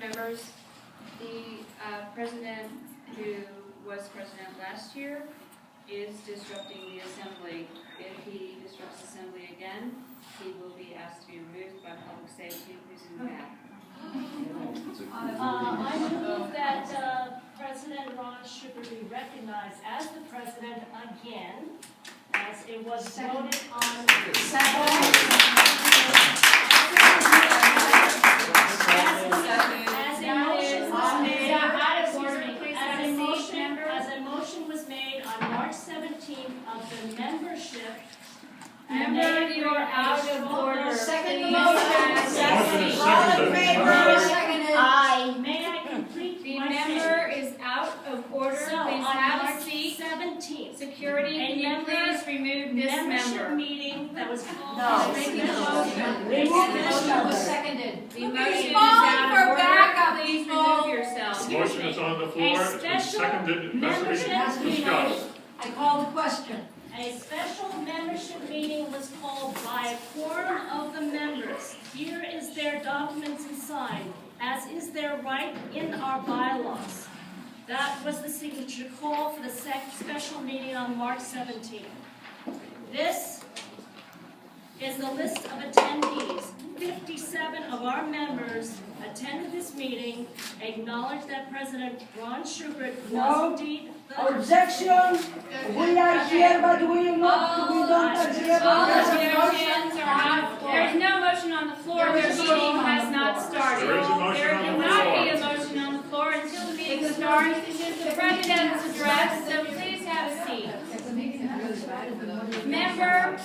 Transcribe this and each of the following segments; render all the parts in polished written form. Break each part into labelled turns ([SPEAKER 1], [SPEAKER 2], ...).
[SPEAKER 1] Members, the president who was president last year is disrupting the assembly. If he disrupts assembly again, he will be asked to be removed by public safety. Please do that.
[SPEAKER 2] I move that President Ron Schubert be recognized as the president again, as it was voted on. As a motion was made on March 17th of the membership.
[SPEAKER 1] Member, you are out of order.
[SPEAKER 3] Second
[SPEAKER 1] Please
[SPEAKER 3] motion.
[SPEAKER 1] have a seat.
[SPEAKER 3] All in favor? Seconded. Aye.
[SPEAKER 2] May I complete
[SPEAKER 1] The
[SPEAKER 2] my
[SPEAKER 1] member is out of order.
[SPEAKER 2] So,
[SPEAKER 1] Please
[SPEAKER 2] on
[SPEAKER 1] have a
[SPEAKER 2] March
[SPEAKER 1] seat.
[SPEAKER 2] 17th,
[SPEAKER 1] Security,
[SPEAKER 2] a
[SPEAKER 1] can you
[SPEAKER 2] member-
[SPEAKER 1] please remove this
[SPEAKER 2] membership
[SPEAKER 1] member?
[SPEAKER 2] meeting that was called.
[SPEAKER 3] No.
[SPEAKER 1] Making a motion.
[SPEAKER 3] The motion was seconded.
[SPEAKER 1] The motion is
[SPEAKER 3] Calling
[SPEAKER 1] out
[SPEAKER 3] for
[SPEAKER 1] of order.
[SPEAKER 3] backup,
[SPEAKER 1] Please
[SPEAKER 3] people.
[SPEAKER 1] remove yourself.
[SPEAKER 4] The motion is on the floor, it's been
[SPEAKER 2] special
[SPEAKER 4] seconded, it has
[SPEAKER 2] membership
[SPEAKER 4] to be discussed.
[SPEAKER 3] I call the question.
[SPEAKER 2] A special membership meeting was called by a quorum of the members. Here is their documents and signed, as is their right in our bylaws. That was the signature call for the special meeting on March 17th. This is the list of attendees. 57 of our members attended this meeting, acknowledged that President Ron Schubert was indeed the
[SPEAKER 5] Objection! We are here, but we don't agree
[SPEAKER 1] All
[SPEAKER 5] on
[SPEAKER 1] objections are out. There is no motion on the floor. The meeting has not started.
[SPEAKER 4] There is a motion
[SPEAKER 1] There
[SPEAKER 4] on the
[SPEAKER 1] cannot be a
[SPEAKER 4] floor.
[SPEAKER 1] motion on the floor until the meeting starts. This is the president's address, so please have a seat. Member,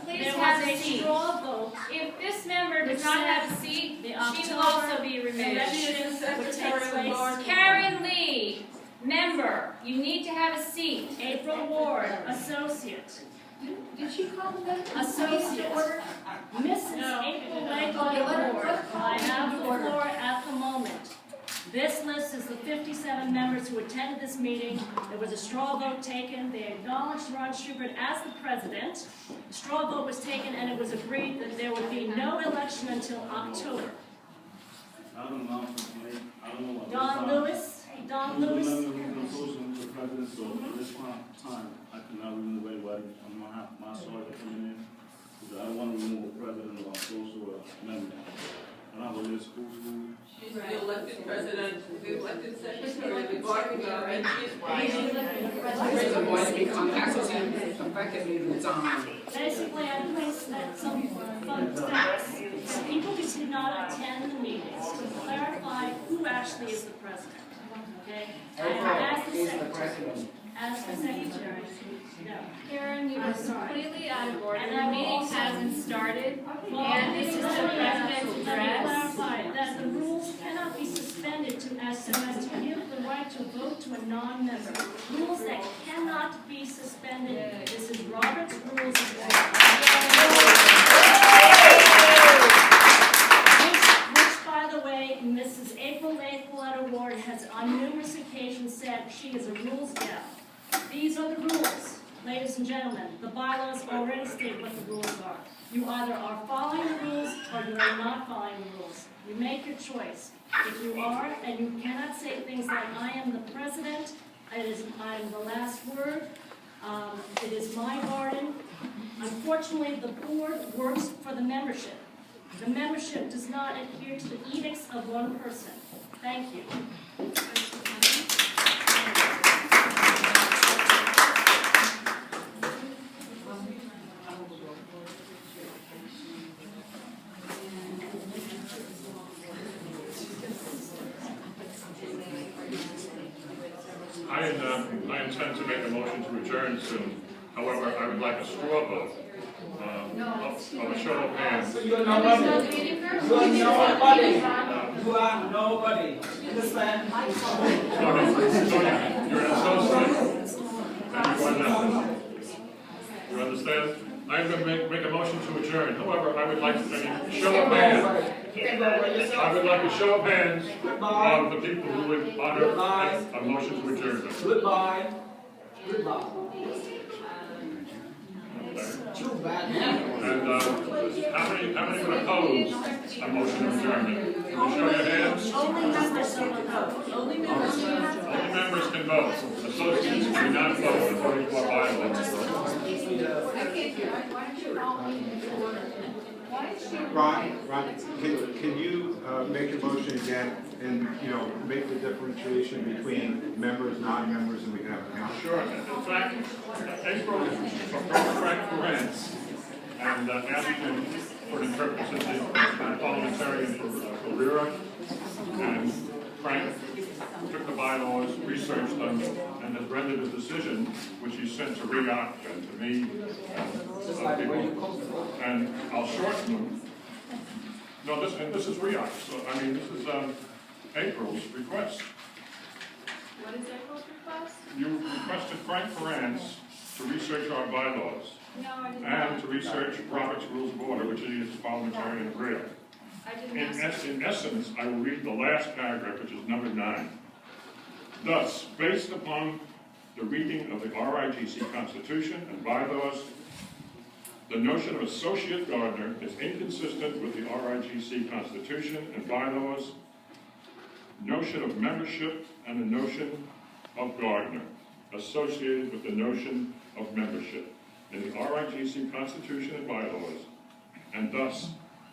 [SPEAKER 1] please
[SPEAKER 2] There
[SPEAKER 1] have
[SPEAKER 2] was
[SPEAKER 1] a
[SPEAKER 2] a
[SPEAKER 1] seat.
[SPEAKER 2] straw vote.
[SPEAKER 1] If this member does not have a seat,
[SPEAKER 2] The
[SPEAKER 1] she will
[SPEAKER 2] October
[SPEAKER 1] also be removed.
[SPEAKER 2] elections would take place.
[SPEAKER 1] Karen Lee, member, you need to have a seat.
[SPEAKER 2] April Ward, associate.
[SPEAKER 3] Did she call the member?
[SPEAKER 2] Associate. Mrs. April Lakeland Ward. I have the floor at the moment. This list is the 57 members who attended this meeting. There was a straw vote taken. They acknowledged Ron Schubert as the president. The straw vote was taken and it was agreed that there would be no election until October.
[SPEAKER 6] I don't know.
[SPEAKER 2] Don Lewis.
[SPEAKER 6] The president, so at this time, I cannot remove anybody. I'm gonna have my soldier coming in, because I don't want to remove a president or a social member. I don't have a list, school.
[SPEAKER 7] She's the elected president, the elected secretary, the bargaining and she's going to become associate effectively the time.
[SPEAKER 2] Basically, I placed some fun stats for people who did not attend the meetings to clarify who actually is the president. Okay? And as the secretary, no.
[SPEAKER 1] Karen, you are completely out of order.
[SPEAKER 2] And
[SPEAKER 1] The
[SPEAKER 2] I
[SPEAKER 1] meeting
[SPEAKER 2] also-
[SPEAKER 1] hasn't started,
[SPEAKER 2] Well,
[SPEAKER 1] and this is the president's
[SPEAKER 2] Let me
[SPEAKER 1] address.
[SPEAKER 2] clarify that the rules cannot be suspended so as to give the right to vote to a non-member. Rules that cannot be suspended. This is Robert's Rules of Order. Which, by the way, Mrs. April Lakeland Ward has on numerous occasions said she is a rules gal. These are the rules, ladies and gentlemen. The bylaws already state what the rules are. You either are following the rules or you are not following the rules. You make your choice. If you are, and you cannot say things like, I am the president, I am the last word, it is my garden. Unfortunately, the board works for the membership. The membership does not adhere to the edicts of one person. Thank you.
[SPEAKER 4] I intend to make a motion to adjourn soon. However, I would like a straw vote of a show of hands.
[SPEAKER 5] You're nobody. You're nobody. You are nobody. Understand?
[SPEAKER 4] Tony, you're an associate, and you are nothing. You understand? I'm going to make a motion to adjourn. However, I would like a show of hands. I would like a show of hands of the people who would honor a motion to adjourn.
[SPEAKER 5] Goodbye. Goodbye. Too bad.
[SPEAKER 4] And how many would oppose a motion to adjournment? Can you show your hands? can vote. Associates may not vote according to our bylaws.
[SPEAKER 8] Ron, can you make a motion again and, make the differentiation between members, non-members, and we can have a count?
[SPEAKER 4] Sure. In fact, April proposed Frank Perez and asked him for an interpretation of the parliamentarian for Rira. And Frank took the bylaws, researched them, and has rendered a decision which he sent to RIAC and to me and other people. And I'll shorten them. No, this is RIAC, so I mean, this is April's request.
[SPEAKER 1] What is April's request?
[SPEAKER 4] You requested Frank Perez to research our bylaws
[SPEAKER 1] No, I did
[SPEAKER 4] and
[SPEAKER 1] not.
[SPEAKER 4] to research Robert's Rules of Order, which he is parliamentarian of RIAC.
[SPEAKER 1] I didn't ask.
[SPEAKER 4] In essence, I will read the last paragraph, which is number 9. Thus, based upon the reading of the RIGC Constitution and bylaws, the notion of associate gardener is inconsistent with the RIGC Constitution and bylaws, notion of membership and the notion of gardener, associated with the notion of membership in the RIGC Constitution and bylaws, and thus,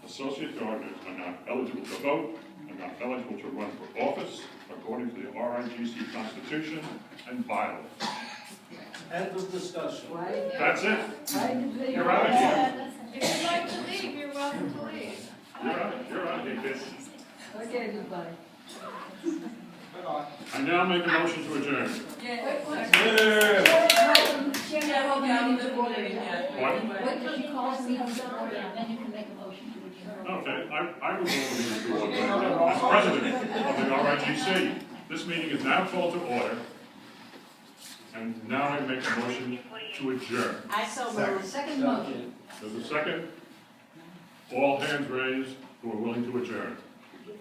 [SPEAKER 4] associate gardeners are not eligible to vote, are not eligible to run for office, according to the RIGC Constitution and bylaws.
[SPEAKER 5] End of discussion.
[SPEAKER 4] That's it. You're out of here.
[SPEAKER 1] If you'd like to leave, you're welcome to leave.
[SPEAKER 4] You're out of here, kid.
[SPEAKER 3] Okay, goodbye.
[SPEAKER 4] I now make a motion to adjourn. What?
[SPEAKER 3] Wait till she calls me on the order, then you can make a motion to adjourn.
[SPEAKER 4] Okay, I will go to the as president of the RIGC. This meeting is now called to order. And now I make a motion to adjourn.
[SPEAKER 3] I so moved. Second motion.
[SPEAKER 4] There's a second. All hands raised who are willing to adjourn. Okay.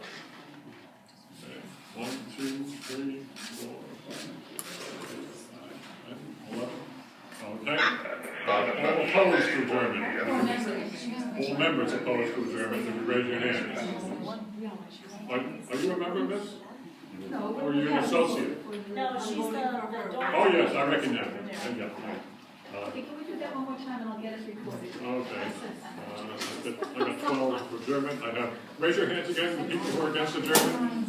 [SPEAKER 4] 1, 2, 3, 4, 5, 6, 7, 8, 9, 10, 11. Okay. All opposed to adjournment. All members opposed to adjournment, if you raise your hand. Are you a member of this?
[SPEAKER 3] No.
[SPEAKER 4] Or are you an associate?
[SPEAKER 2] No, she's the daughter.
[SPEAKER 4] Oh, yes, I recognize her. Yeah.
[SPEAKER 3] Okay, can we do that one more time and I'll get it recorded?
[SPEAKER 4] Okay. I got 12 for adjournment. I have, raise your hands again, the people who are against adjournment.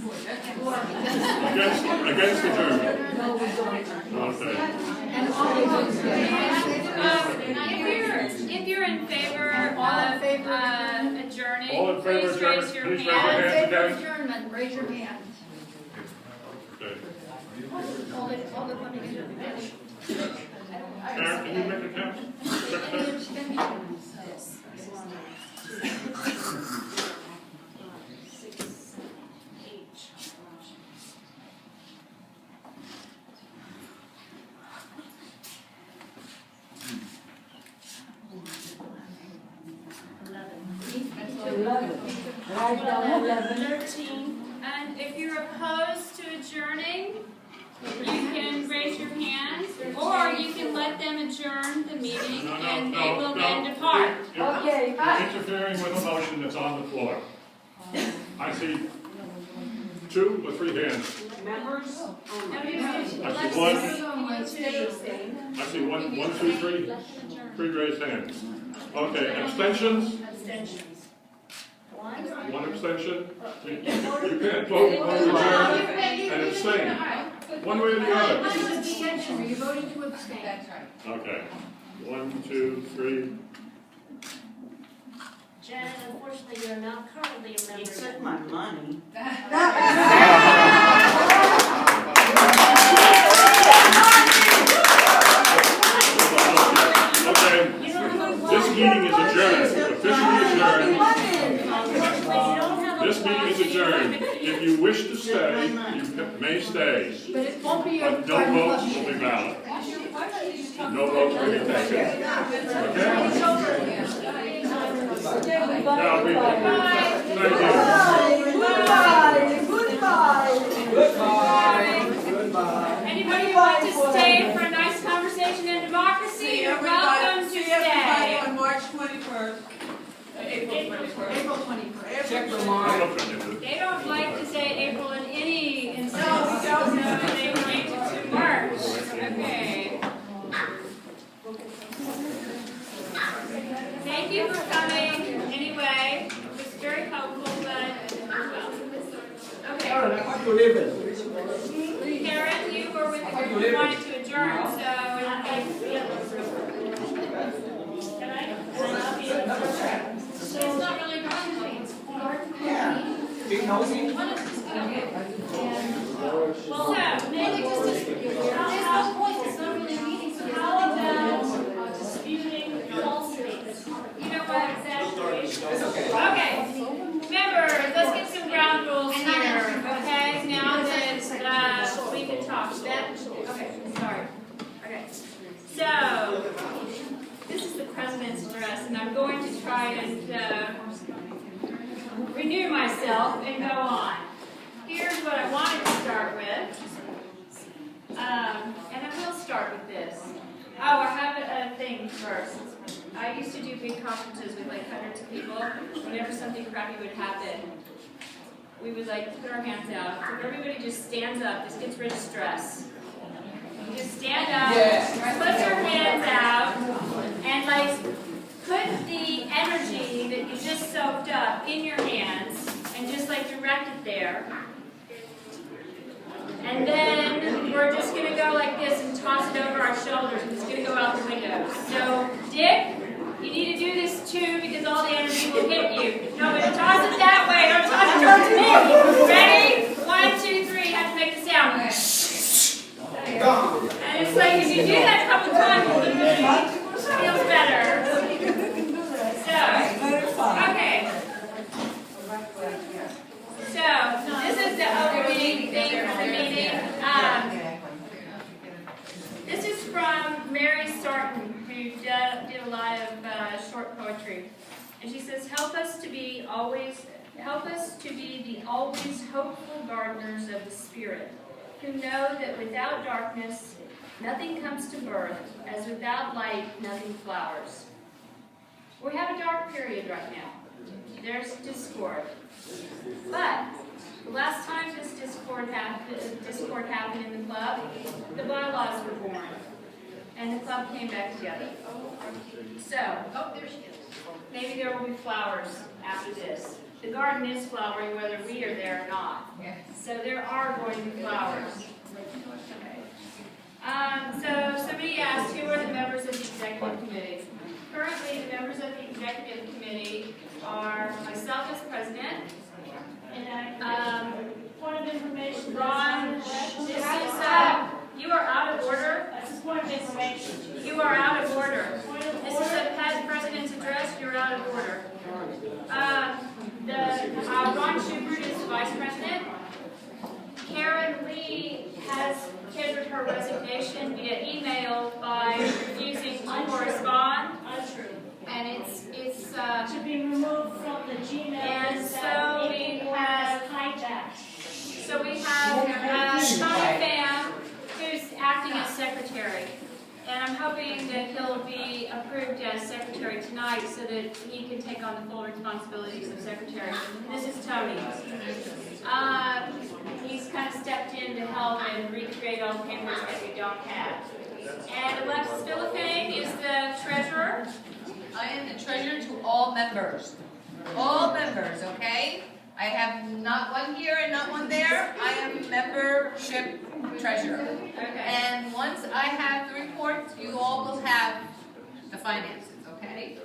[SPEAKER 4] Against adjournment.
[SPEAKER 3] No, we're going.
[SPEAKER 4] Okay.
[SPEAKER 3] And all opposed.
[SPEAKER 1] If you're in favor
[SPEAKER 3] All in
[SPEAKER 1] of
[SPEAKER 3] favor of
[SPEAKER 1] adjourning,
[SPEAKER 4] All in favor of
[SPEAKER 1] please raise your
[SPEAKER 4] adjournment, please raise your
[SPEAKER 1] hand.
[SPEAKER 4] hand.
[SPEAKER 3] Favor
[SPEAKER 4] again.
[SPEAKER 3] adjournment, raise your hand.
[SPEAKER 4] Okay.
[SPEAKER 3] All the funding is adjourned.
[SPEAKER 4] Karen, can you make a count? Secretary?
[SPEAKER 3] Any abstentions?
[SPEAKER 1] And if you're opposed to adjourning, you can raise your hand, or you can let them adjourn the meeting and they will then depart.
[SPEAKER 3] Okay.
[SPEAKER 4] You're interfering with a motion that's on the floor. I see 2 or 3 hands.
[SPEAKER 1] Now, you
[SPEAKER 4] I see
[SPEAKER 1] let's
[SPEAKER 4] one.
[SPEAKER 1] to
[SPEAKER 4] I see 1, 2, 3. 3 raised hands. Okay, abstentions?
[SPEAKER 2] Abstentions. One.
[SPEAKER 4] 1 abstention. You can't vote to adjourn and abstain. One way or the other.
[SPEAKER 3] What is abstention? Are you voting to abstain?
[SPEAKER 7] That's right.
[SPEAKER 4] Okay. 1, 2, 3.
[SPEAKER 2] Janet, unfortunately, you're not currently a member.
[SPEAKER 9] He took my money.
[SPEAKER 4] Okay. This meeting is adjourned. Officially adjourned. This meeting is adjourned. If you wish to stay, you may stay.
[SPEAKER 3] But it won't be your.
[SPEAKER 4] But no votes will be valid. No votes will be taken. Okay? Now, we, thank you.
[SPEAKER 1] Anybody who wants to stay for a nice conversation and democracy, you're welcome to
[SPEAKER 7] See everybody
[SPEAKER 1] stay.
[SPEAKER 7] on March 21st. April 21st.
[SPEAKER 3] April 21st.
[SPEAKER 7] Check the
[SPEAKER 4] I'm
[SPEAKER 7] mark.
[SPEAKER 4] not trying to do it.
[SPEAKER 1] They don't like to say April in any instance.
[SPEAKER 7] No, we don't.
[SPEAKER 1] They change it to
[SPEAKER 5] Karen, I thought you were leaving.
[SPEAKER 1] Karen, you were with the group who wanted to adjourn, so
[SPEAKER 2] Can I not be able to?
[SPEAKER 1] it's not really wrong.
[SPEAKER 5] Yeah. Big nosy.
[SPEAKER 2] Well,
[SPEAKER 1] So,
[SPEAKER 2] maybe just how about disputing falsities?
[SPEAKER 1] you know what?
[SPEAKER 2] Exaggeration.
[SPEAKER 1] Okay, members, let's get some ground rules here, okay? Now that we can talk. Okay, sorry. Okay, so this is the president's address, and I'm going to try and renew myself and go on. Here's what I wanted to start with, and I will start with this. Oh, I have a thing first. I used to do big conferences with like hundreds of people. Whenever something crappy would happen, we would like put our hands out. So if everybody just stands up, this gets rid of stress. You just stand up, put your hands out, and like put the energy that you just soaked up in your hands and just like direct it there. And then we're just going to go like this and toss it over our shoulders, and it's going to go out the window. So, Dick, you need to do this too because all the energy will hit you. No, but toss it that way, don't toss it towards me. Ready? 1, 2, 3, you have to make the sound. And it's like if you do that a couple times, it really feels better. So, okay. So, this is the opening thing for the meeting. This is from Mary Sarton, who did a lot of short poetry. And she says, help us to be the always hopeful gardeners of the Spirit, who know that without darkness, nothing comes to birth, as without light, nothing flowers. We have a dark period right now. There's discord. But the last time this discord happened in the club, the bylaws were born, and the club came back together. So, there she is. Maybe there will be flowers after this. The garden is flowering whether we are there or not. So there are going to be flowers. Okay. So somebody asked, who are the members of the executive committee? Currently, the members of the executive committee are myself as president,
[SPEAKER 2] And point of information.
[SPEAKER 1] Ron, this is, you are out of order.
[SPEAKER 2] This is point of information.
[SPEAKER 1] You are out of order. This is a president's address. You're out of order. Ron Schubert is vice president. Karen Lee has tendered her resignation via email by refusing to correspond.
[SPEAKER 2] Untrue.
[SPEAKER 1] And it's
[SPEAKER 2] To be removed from the Gmail.
[SPEAKER 1] And
[SPEAKER 2] list
[SPEAKER 1] so
[SPEAKER 2] that
[SPEAKER 1] we
[SPEAKER 2] April
[SPEAKER 1] have-
[SPEAKER 2] has hijacked.
[SPEAKER 1] so we have Tony Pham, who's acting as secretary. And I'm hoping that he'll be approved as secretary tonight so that he can take on the full responsibilities of secretary. This is Tony. He's kind of stepped in to help and recreate all the papers that we don't have. And Alexis Philippine is the treasurer.
[SPEAKER 9] I am the treasurer to all members. All members, okay? I have not one here and not one there. I am membership treasurer.
[SPEAKER 1] Okay.
[SPEAKER 9] And once I have the reports, you all will have the finances, okay?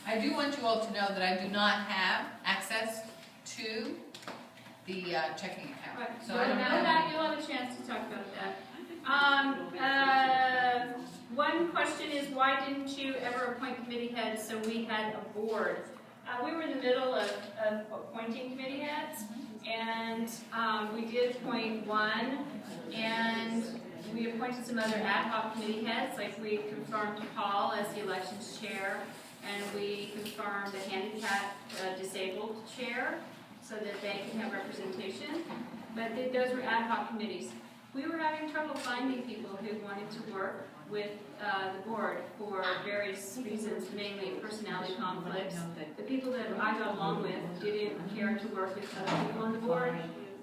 [SPEAKER 9] I do want you all to know that I do not have access to the checking account.
[SPEAKER 1] Right.
[SPEAKER 9] So I don't know.
[SPEAKER 1] You'll have a chance to talk about that. One question is, why didn't you ever appoint committee heads so we had a board? We were in the middle of appointing committee heads, and we did appoint one, and we appointed some other ad hoc committee heads, like we confirmed Paul as the elections chair, and we confirmed the handicap disabled chair, so that they can have representation. But those were ad hoc committees. We were having trouble finding people who wanted to work with the board for various reasons, mainly personality conflicts. The people that I got along with didn't care to work with other people on the board,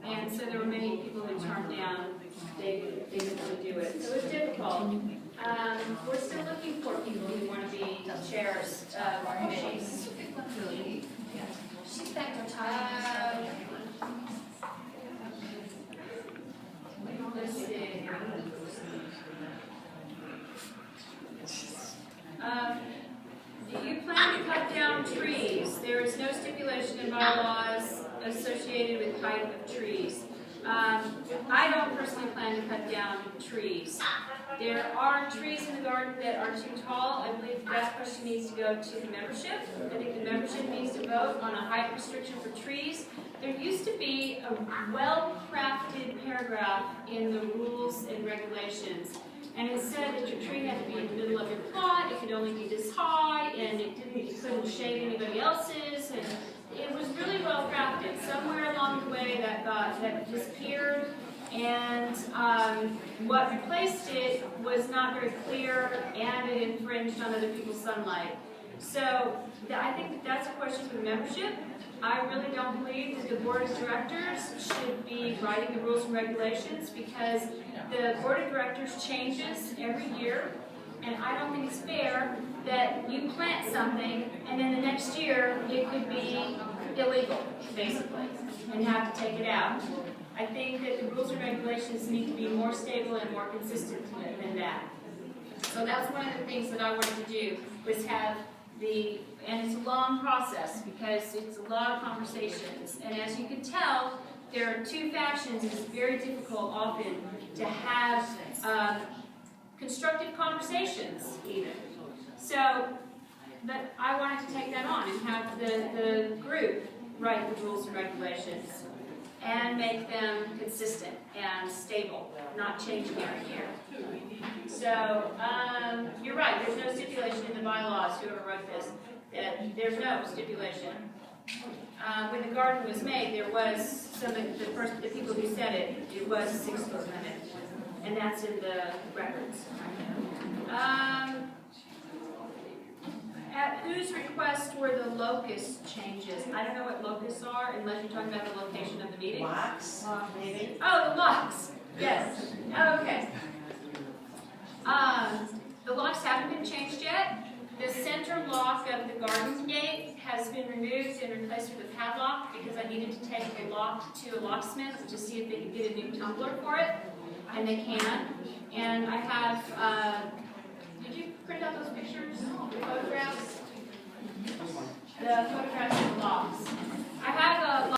[SPEAKER 1] and so there were many people who turned down. They didn't want to do it. So it was difficult. We're still looking for people who want to be chairs of committees.
[SPEAKER 3] She's back there talking.
[SPEAKER 1] Let's see. Do you plan to cut down trees? There is no stipulation in bylaws associated with height of trees. I don't personally plan to cut down trees. There are trees in the garden that are too tall. I believe that question needs to go to the membership. I think the membership needs to vote on a height restriction for trees. There used to be a well-crafted paragraph in the rules and regulations, and it said that your tree had to be in the middle of your plot, it could only be this high, and it couldn't shade anybody else's, and it was really well crafted. Somewhere along the way that disappeared, and what replaced it was not very clear, and it infringed on other people's sunlight. So I think that's a question for the membership. I really don't believe that the board of directors should be writing the rules and regulations, because the board of directors changes every year, and I don't think it's fair that you plant something and then the next year it could be illegal, basically, and have to take it out. I think that the rules and regulations need to be more stable and more consistent than that. So that's one of the things that I wanted to do, was have and it's a long process because it's a lot of conversations. And as you can tell, there are two factions, and it's very difficult often to have constructive conversations even. So, but I wanted to take that on and have the group write the rules and regulations and make them consistent and stable, not changing every year. So, you're right, there's no stipulation in the bylaws, whoever wrote this, that there's no stipulation. When the garden was made, there was the people who said it was a 6 foot limit, and that's in the records. At whose request were the locust changes? I don't know what locusts are, unless you're talking about the location of the meeting.
[SPEAKER 5] Locks, maybe?
[SPEAKER 1] Oh, the locks. Yes. Okay. The locks haven't been changed yet. The center lock of the garden gate has been removed and replaced with a padlock because I needed to take a lock to a locksmith to see if they could get a new tumbler for it, and they can. And I have, did you print out those pictures, the photographs? The photographs